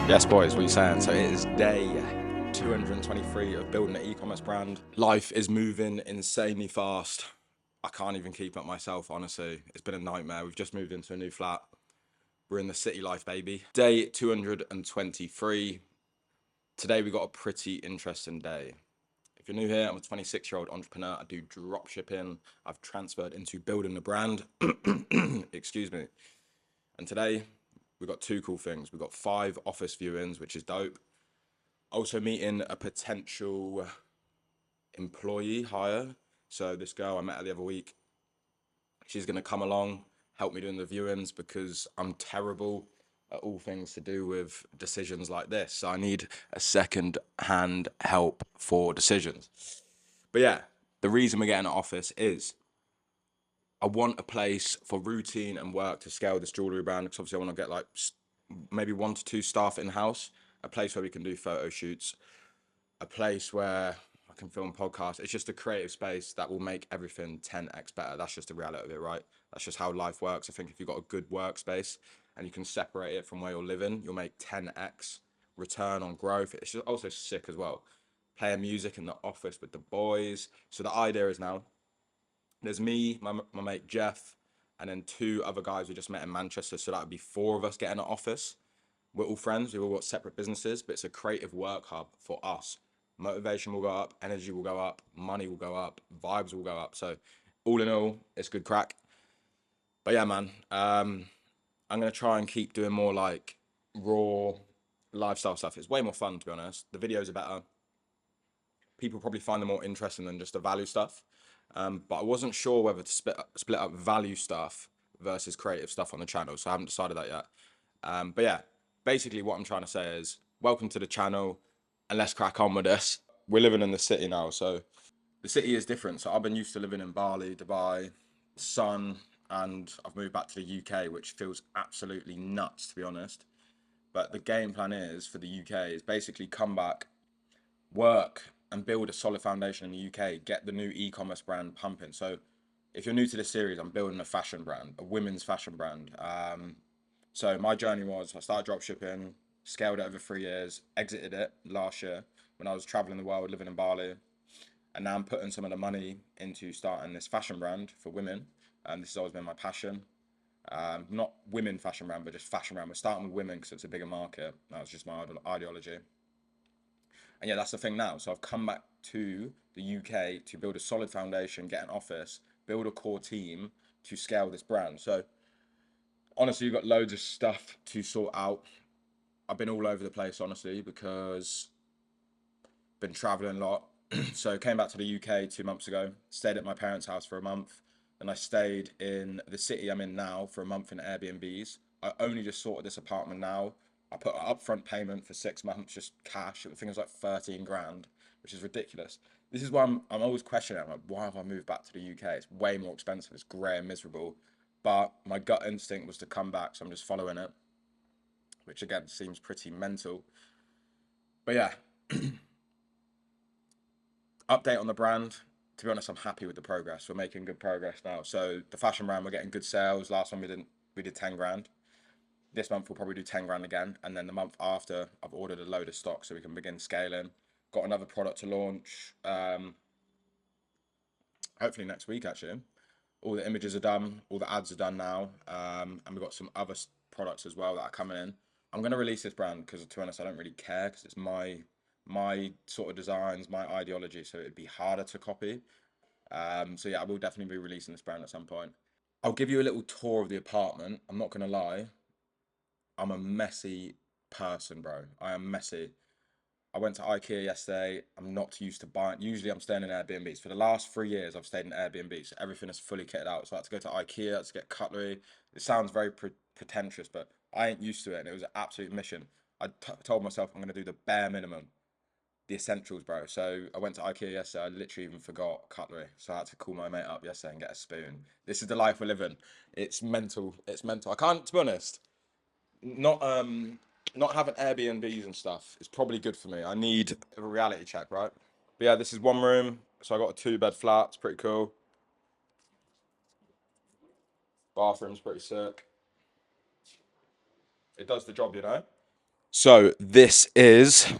Yes, boys, what are you saying? So it is day 223 of building an e-commerce brand. Life is moving insanely fast. I can't even keep up myself, honestly. It's been a nightmare. We've just moved into a new flat. We're in the city life, baby. Day 223. Today we got a pretty interesting day. If you're new here, I'm a 26-year-old entrepreneur. I do drop shipping. I've transferred into building a brand. Excuse me. And today we've got two cool things. We've got 5 office viewings, which is dope. Also meeting a potential employee hire. So this girl I met her the other week, she's going to come along, help me doing the viewings because I'm terrible at all things to do with decisions like this. So I need a second hand help for decisions. But yeah, the reason we're getting an office is I want a place for routine and work to scale this jewelry brand. Because obviously I want to get like maybe 1 to 2 staff in-house, a place where we can do photo shoots, a place where I can film podcasts. It's just a creative space that will make everything 10x better. That's just the reality of it, right? That's just how life works. I think if you've got a good workspace and you can separate it from where you're living, you'll make 10x return on growth. It's just also sick as well. Playing music in the office with the boys. So the idea is now there's me, my mate Jeff, and then 2 other guys we just met in Manchester. So that would be 4 of us getting an office. We're all friends. We've all got separate businesses, but it's a creative work hub for us. Motivation will go up, energy will go up, money will go up, vibes will go up. So all in all, it's good crack. But yeah, man, I'm gonna try and keep doing more like raw lifestyle stuff. It's way more fun, to be honest. The videos are better. People probably find them more interesting than just the value stuff. But I wasn't sure whether to split up value stuff versus creative stuff on the channel, so I haven't decided that yet. But yeah, basically what I'm trying to say is welcome to the channel and let's crack on with this. We're living in the city now, so the city is different. So I've been used to living in Bali, Dubai, sun, and I've moved back to the UK, which feels absolutely nuts, to be honest. But the game plan is for the UK is basically come back, work and build a solid foundation in the UK, get the new e-commerce brand pumping. So if you're new to this series, I'm building a fashion brand, a women's fashion brand. So my journey was I started dropshipping, scaled it over 3 years, exited it last year when I was traveling the world, living in Bali. And now I'm putting some of the money into starting this fashion brand for women. And this has always been my passion. Not women fashion brand, but just fashion brand. We're starting with women because it's a bigger market. That was just my ideology. And yeah, that's the thing now. So I've come back to the UK to build a solid foundation, get an office, build a core team to scale this brand. So honestly, you've got loads of stuff to sort out. I've been all over the place, honestly, because I've been traveling a lot. So came back to the UK 2 months ago, stayed at my parents' house for a month. Then I stayed in the city I'm in now for a month in Airbnbs. I only just sorted this apartment now. I put an upfront payment for 6 months, just cash. I think it was like 13 grand, which is ridiculous. This is why I'm always questioning. I'm like, why have I moved back to the UK? It's way more expensive. It's grey and miserable. But my gut instinct was to come back, so I'm just following it, which again seems pretty mental. But yeah, update on the brand. To be honest, I'm happy with the progress. We're making good progress now. So the fashion brand, we're getting good sales. Last one we did 10 grand. This month we'll probably do 10 grand again. And then the month after, I've ordered a load of stock so we can begin scaling. Got another product to launch. Hopefully next week actually. All the images are done, all the ads are done now, and we've got some other products as well that are coming in. I'm going to release this brand because, to be honest, I don't really care because it's my sort of designs, my ideology, so it'd be harder to copy. So yeah, I will definitely be releasing this brand at some point. I'll give you a little tour of the apartment. I'm not going to lie, I'm a messy person, bro. I am messy. I went to IKEA yesterday. I'm not used to buying. Usually, I'm staying in Airbnbs. For the last 3 years, I've stayed in Airbnbs. So everything is fully kitted out. So I had to go to IKEA to get cutlery. It sounds very pretentious, but I ain't used to it, and it was an absolute mission. Told myself I'm gonna do the bare minimum, the essentials, bro. So I went to IKEA yesterday. I literally even forgot cutlery, so I had to call my mate up yesterday and get a spoon. This is the life we're living. It's mental. It's mental. I can't, to be honest, not not having Airbnbs and stuff is probably good for me. I need a reality check, right? But yeah, this is one room. So I got a 2 bed flat. It's pretty cool. Bathroom's pretty sick. It does the job, you know. So this is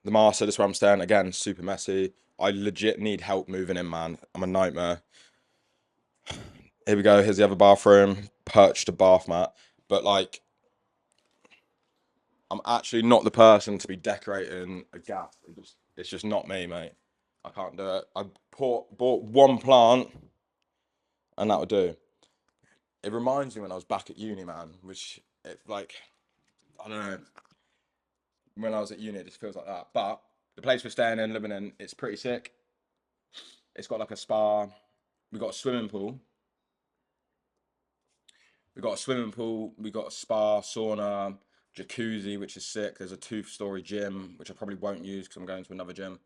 the master. This is where I'm staying. Again, super messy. I legit need help moving in, man. I'm a nightmare. Here we go. Here's the other bathroom. Perched a bath mat. But like, I'm actually not the person to be decorating a gaff. It's just not me, mate. I can't do it. I bought one plant, and that would do. It reminds me when I was back at uni, man. Which it like, I don't know. When I was at uni, it just feels like that. But the place we're staying in, living in, it's pretty sick. It's got like a spa. We got a swimming pool. We got a swimming pool. We got a spa, sauna, jacuzzi, which is sick. There's a 2-story gym, which I probably won't use because I'm going to another gym.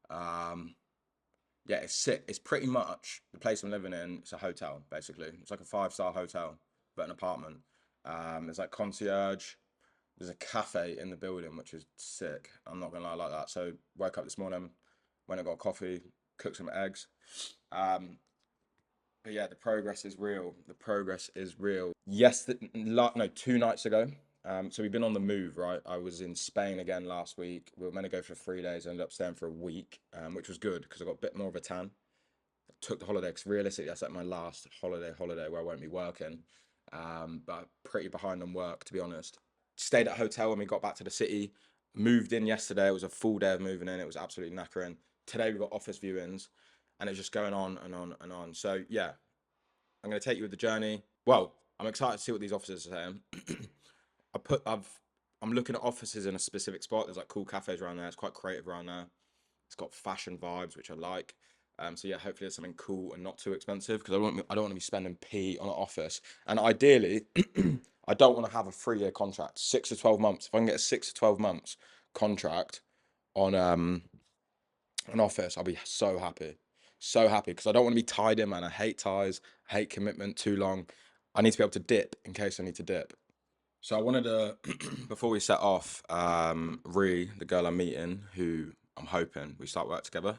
Um, yeah, it's sick. It's pretty much the place I'm living in. It's a hotel, basically. It's like a 5-star hotel, but an apartment. There's like concierge. There's a cafe in the building, which is sick. I'm not gonna lie, like that. So woke up this morning, went and got coffee, cooked some eggs. Um, but yeah, the progress is real. The progress is real. Yes, no, 2 nights ago. So we've been on the move, right? I was in Spain again last week. We were meant to go for 3 days. I ended up staying for a week, which was good because I got a bit more of a tan. Took the holiday because realistically, that's like my last holiday where I won't be working. But pretty behind on work, to be honest. Stayed at a hotel when we got back to the city. Moved in yesterday. It was a full day of moving in. It was absolutely knackering. Today we got office viewings, and it's just going on and on and on. So yeah, I'm going to take you with the journey. Well, I'm excited to see what these offices are saying. I'm looking at offices in a specific spot. There's like cool cafes around there. It's quite creative around there. It's got fashion vibes, which I like. So yeah, hopefully it's something cool and not too expensive because I don't want to be spending P on an office. And ideally, I don't want to have a 3-year contract, 6 to 12 months. If I can get a 6 to 12 months contract on an office, I'll be so happy, so happy because I don't want to be tied in, man. I hate ties, I hate commitment too long. I need to be able to dip in case I need to dip. So I wanted to, before we set off, the girl I'm meeting, who I'm hoping we start work together,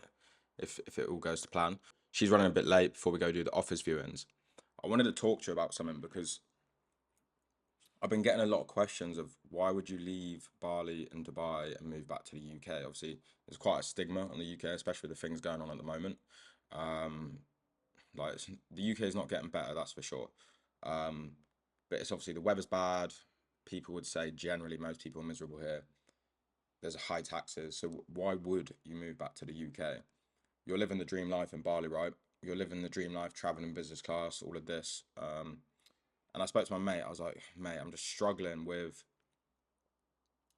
if it all goes to plan. She's running a bit late before we go do the office viewings. I wanted to talk to you about something because I've been getting a lot of questions of why would you leave Bali and Dubai and move back to the UK? Obviously, there's quite a stigma on the UK, especially with the things going on at the moment. Um, the UK is not getting better, that's for sure. Um, but it's obviously the weather's bad. People would say generally most people are miserable here. There's high taxes, so why would you move back to the UK? You're living the dream life in Bali, right? You're living the dream life, traveling business class, all of this. And I spoke to my mate. I was like, mate, I'm just struggling with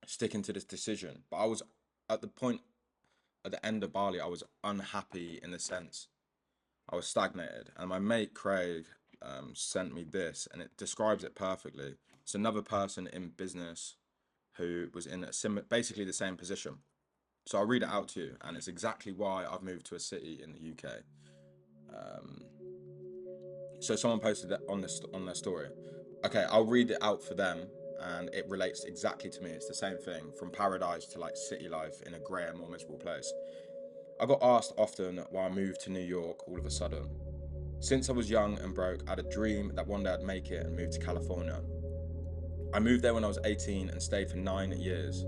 sticking to this decision. But I was at the point at the end of Bali, I was unhappy in the sense I was stagnated. And my mate Craig sent me this, and it describes it perfectly. It's another person in business who was in basically the same position. So I'll read it out to you, and it's exactly why I've moved to a city in the UK. Um, so someone posted that on their story. Okay, I'll read it out for them, and it relates exactly to me. It's the same thing from paradise to like city life in a grey and more miserable place. I got asked often why I moved to New York all of a sudden. Since I was young and broke, I had a dream that one day I'd make it and move to California. I moved there when I was 18 and stayed for 9 years.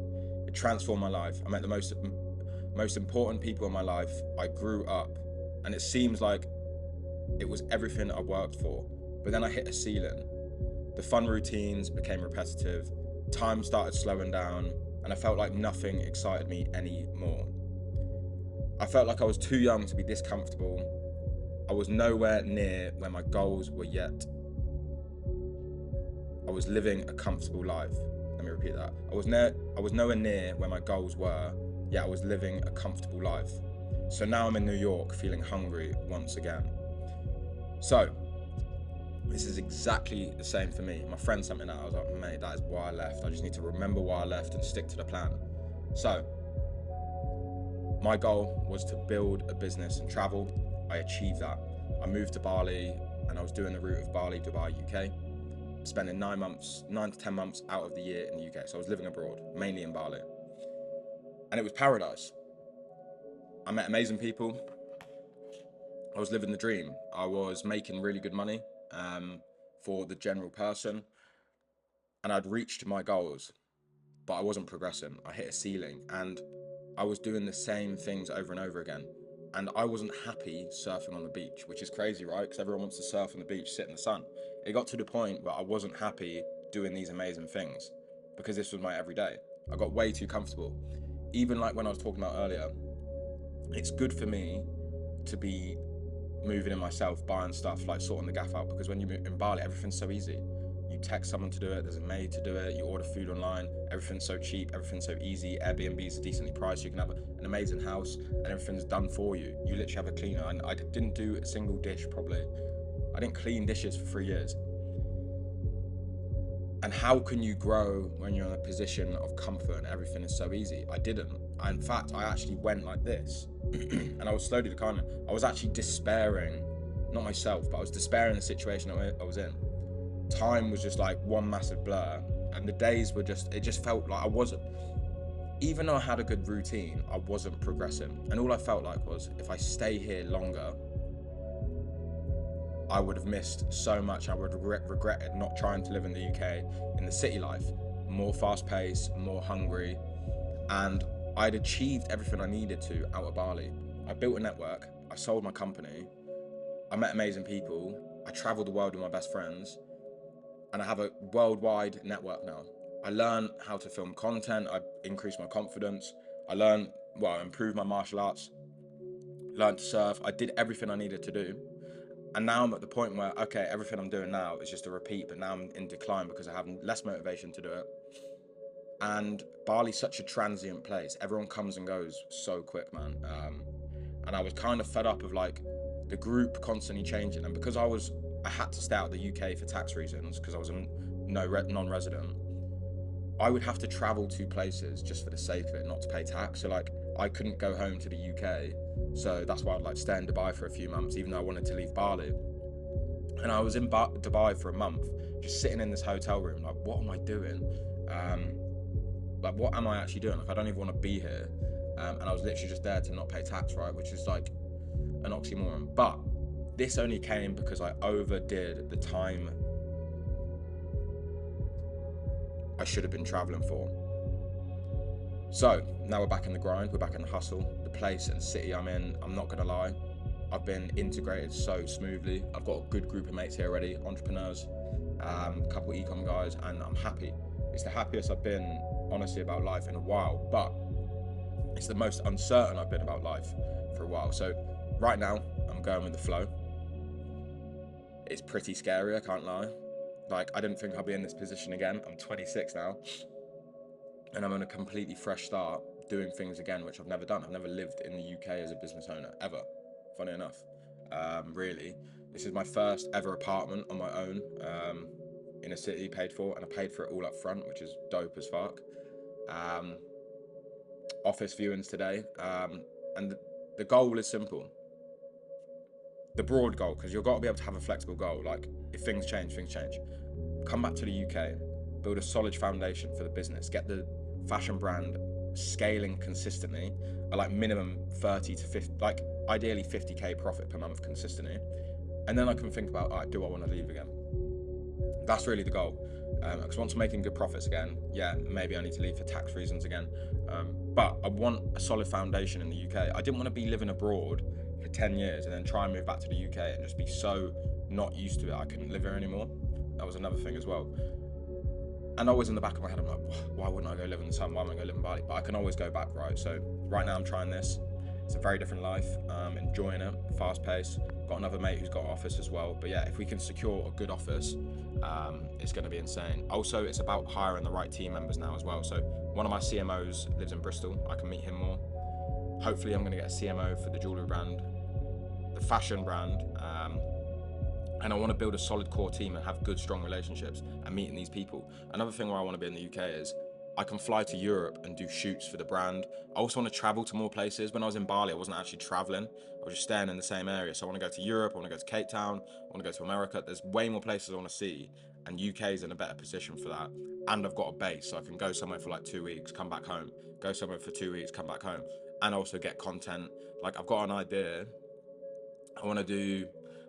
It transformed my life. I met the most important people in my life. I grew up, and it seems like it was everything I worked for. But then I hit a ceiling. The fun routines became repetitive, time started slowing down, and I felt like nothing excited me anymore. I felt like I was too young to be this comfortable. I was nowhere near where my goals were yet. I was living a comfortable life. Let me repeat that. I was nowhere near where my goals were, yet I was living a comfortable life. So now I'm in New York feeling hungry once again. So this is exactly the same for me. My friend sent me that. I was like, mate, that is why I left. I just need to remember why I left and stick to the plan. So my goal was to build a business and travel. I achieved that. I moved to Bali and I was doing the route of Bali, Dubai, UK, spending 9 to 10 months out of the year in the UK. So I was living abroad, mainly in Bali. And it was paradise. I met amazing people. I was living the dream. I was making really good money for the general person. And I'd reached my goals. but I wasn't progressing. I hit a ceiling, and I was doing the same things over and over again. And I wasn't happy surfing on the beach, which is crazy, right? Because everyone wants to surf on the beach, sit in the sun. It got to the point where I wasn't happy doing these amazing things because this was my everyday. I got way too comfortable. Even like when I was talking about earlier, it's good for me to be moving in myself, buying stuff, like sorting the gaff out, because when you're in Bali, everything's so easy. You text someone to do it, there's a maid to do it, you order food online, everything's so cheap, everything's so easy. Airbnbs are decently priced, you can have an amazing house and everything's done for you. You literally have a cleaner, and I didn't do a single dish probably. I didn't clean dishes for 3 years. And how can you grow when you're in a position of comfort and everything is so easy? I didn't. In fact, I actually went like this and I was slowly declining. I was actually despairing, not myself, but I was despairing the situation I was in. Time was just like one massive blur, and the days were just, it just felt like I wasn't, even though I had a good routine, I wasn't progressing. And all I felt like was, if I stay here longer, I would have missed so much. I would have regretted not trying to live in the UK in the city life, more fast paced, more hungry. And I'd achieved everything I needed to out of Bali. I built a network, I sold my company, I met amazing people, I traveled the world with my best friends, and I have a worldwide network now. I learned how to film content, I increased my confidence, I improved my martial arts, learned to surf, I did everything I needed to do. And now I'm at the point where, okay, everything I'm doing now is just a repeat, but now I'm in decline because I have less motivation to do it. And Bali's such a transient place. Everyone comes and goes so quick, man. And I was kind of fed up of like the group constantly changing. And because I had to stay out of the UK for tax reasons, because I was a non-resident, I would have to travel to places just for the sake of it, not to pay tax. So like, I couldn't go home to the UK. So that's why I'd like stay in Dubai for a few months, even though I wanted to leave Bali. And I was in Dubai for a month, just sitting in this hotel room, like, what am I doing? Like, what am I actually doing? Like, I don't even want to be here. And I was literally just there to not pay tax, right? Which is like an oxymoron. But this only came because I overdid the time I should have been traveling for. So now we're back in the grind, we're back in the hustle. The place and city I'm in, I'm not gonna lie, I've been integrated so smoothly. I've got a good group of mates here already, entrepreneurs, a couple of e-com guys, and I'm happy. It's the happiest I've been, honestly, about life in a while, but it's the most uncertain I've been about life for a while. So right now, I'm going with the flow. It's pretty scary, I can't lie. Like, I didn't think I'd be in this position again. I'm 26 now, and I'm on a completely fresh start doing things again, which I've never done. I've never lived in the UK as a business owner, ever, funny enough. Really, this is my first ever apartment on my own, in a city, paid for, and I paid for it all up front, which is dope as fuck. Office viewings today, and the goal is simple. The broad goal, because you've got to be able to have a flexible goal. Like, if things change, things change. Come back to the UK, build a solid foundation for the business, get the fashion brand scaling consistently at like minimum 30 to 50, like ideally 50k profit per month consistently. And then I can think about, all right, do I want to leave again? That's really the goal. Because once I'm making good profits again, yeah, maybe I need to leave for tax reasons again. But I want a solid foundation in the UK. I didn't want to be living abroad for 10 years and then try and move back to the UK and just be so not used to it I couldn't live here anymore. That was another thing as well. And always in the back of my head, I'm like, why wouldn't I go live in the sun? Why am I going to live in Bali? But I can always go back, right? So right now I'm trying this. It's a very different life. Enjoying it, fast pace. Got another mate who's got an office as well. But yeah, if we can secure a good office, it's going to be insane. Also, it's about hiring the right team members now as well. So one of my CMOs lives in Bristol. I can meet him more. Hopefully I'm going to get a CMO for the jewelry brand, the fashion brand. And I want to build a solid core team and have good, strong relationships and meeting these people. Another thing where I want to be in the UK is I can fly to Europe and do shoots for the brand. I also want to travel to more places. When I was in Bali, I wasn't actually traveling. I was just staying in the same area. So I want to go to Europe, I want to go to Cape Town, I want to go to America. There's way more places I want to see, and UK is in a better position for that. And I've got a base, so I can go somewhere for like 2 weeks, come back home, go somewhere for 2 weeks, come back home, and also get content. Like, I've got an idea. I want to do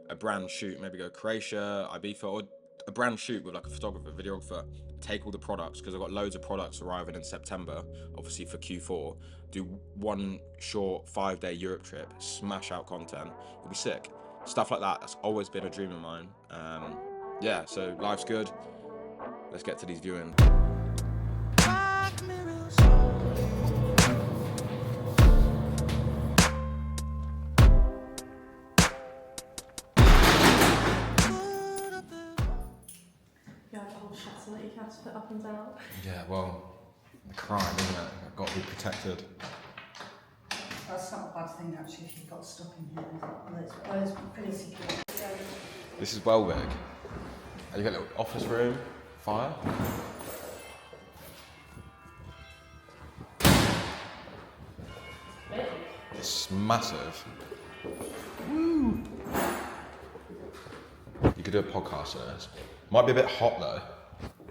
a brand shoot, maybe go Croatia, Ibiza, or a brand shoot with like a photographer, videographer, take all the products, because I've got loads of products arriving in September, obviously for Q4, do one short 5-day Europe trip, smash out content, it'll be sick. Stuff like that, that's always been a dream of mine. Yeah, so life's good. Let's get to these viewings. That you have to put up and down. Yeah, well, the crime, isn't it? I've got to be protected. That's not a bad thing actually if you've got stuff in here. Well, it's pretty secure. This is well big. You got a little office room, fire. It's massive. Woo! You could do a podcast on this. Might be a bit hot though.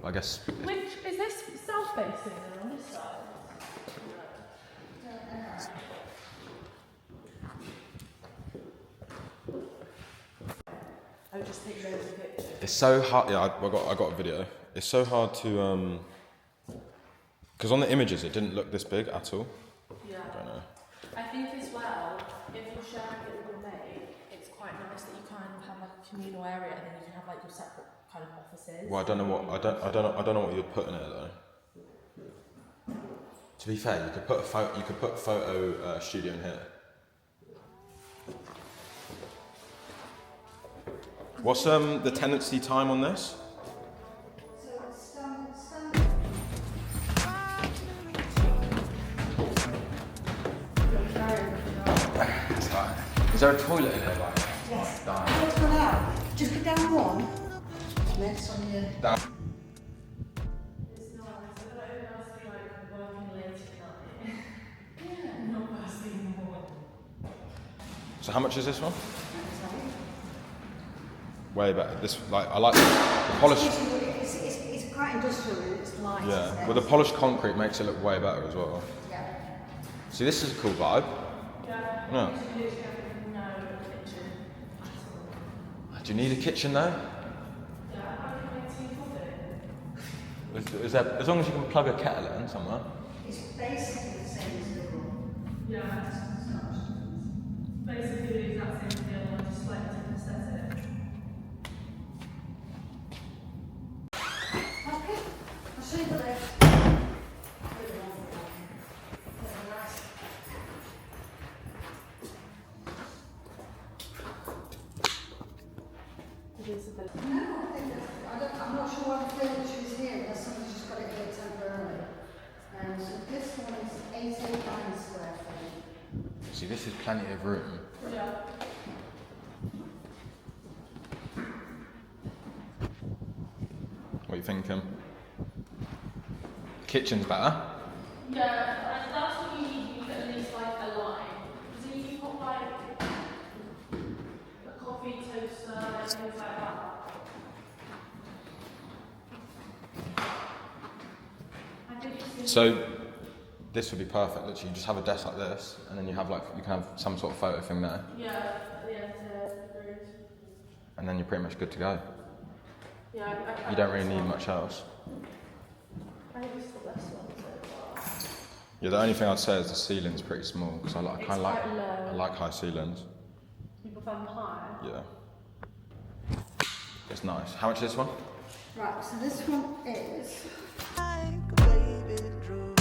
I guess. Which is this south facing or on this side? I would just take loads of pictures. It's so hard. Yeah, I got a video. It's so hard to because on the images it didn't look this big at all. Yeah. I don't know. I think as well, if you're sharing it with your mate, it's quite nice that you kind of have like a communal area and then you can have like your separate kind of offices. Well, I don't know what you'd put in it though. To be fair, you could put a photo studio in here. What's the tenancy time on this? So it's standard. Is there a toilet in there? Like, Yes. down. What's gone out? Just go down one. Next on your. Down. It's nice. I don't know if it's like working late at night. Yeah. Not first thing in the morning. So how much is this one? Way better. This I like the polish. It's quite industrial and it's light. isn't Yeah, it? well the polished concrete makes it look way better as well. Yeah. See, this is a cool vibe. Yeah. Yeah. You literally have no kitchen at all. Do you need a kitchen though? Yeah, I can make tea coffee. Is there, as long as you can plug a kettle in somewhere. It's basically the same as the room. Yeah, basically the exact same thing, like just slightly different aesthetic. Okay. I'll show you the left. It is a bit. No, I think I'm not sure why the furniture is here unless somebody's just got it here temporarily. So this one is 889 square feet. See, this is plenty of room. Yeah. What are you thinking? Kitchen's better. Yeah, and that's what you need. You need at least like a line. So you can put like a coffee toaster and things like that. I think it's So this would be perfect. Literally, you just have a desk like this, and then you can have some sort of photo thing there, yeah, agreed. and then you're pretty much good to go. Yeah, I You don't really need much else. I think it's the best one so far. Yeah, the only thing I'd say is the ceiling's pretty small because I It's kind of like quite low. I like high ceilings. You prefer them high? Yeah, it's nice. How much is this one? Right, so this one is Like a baby drew.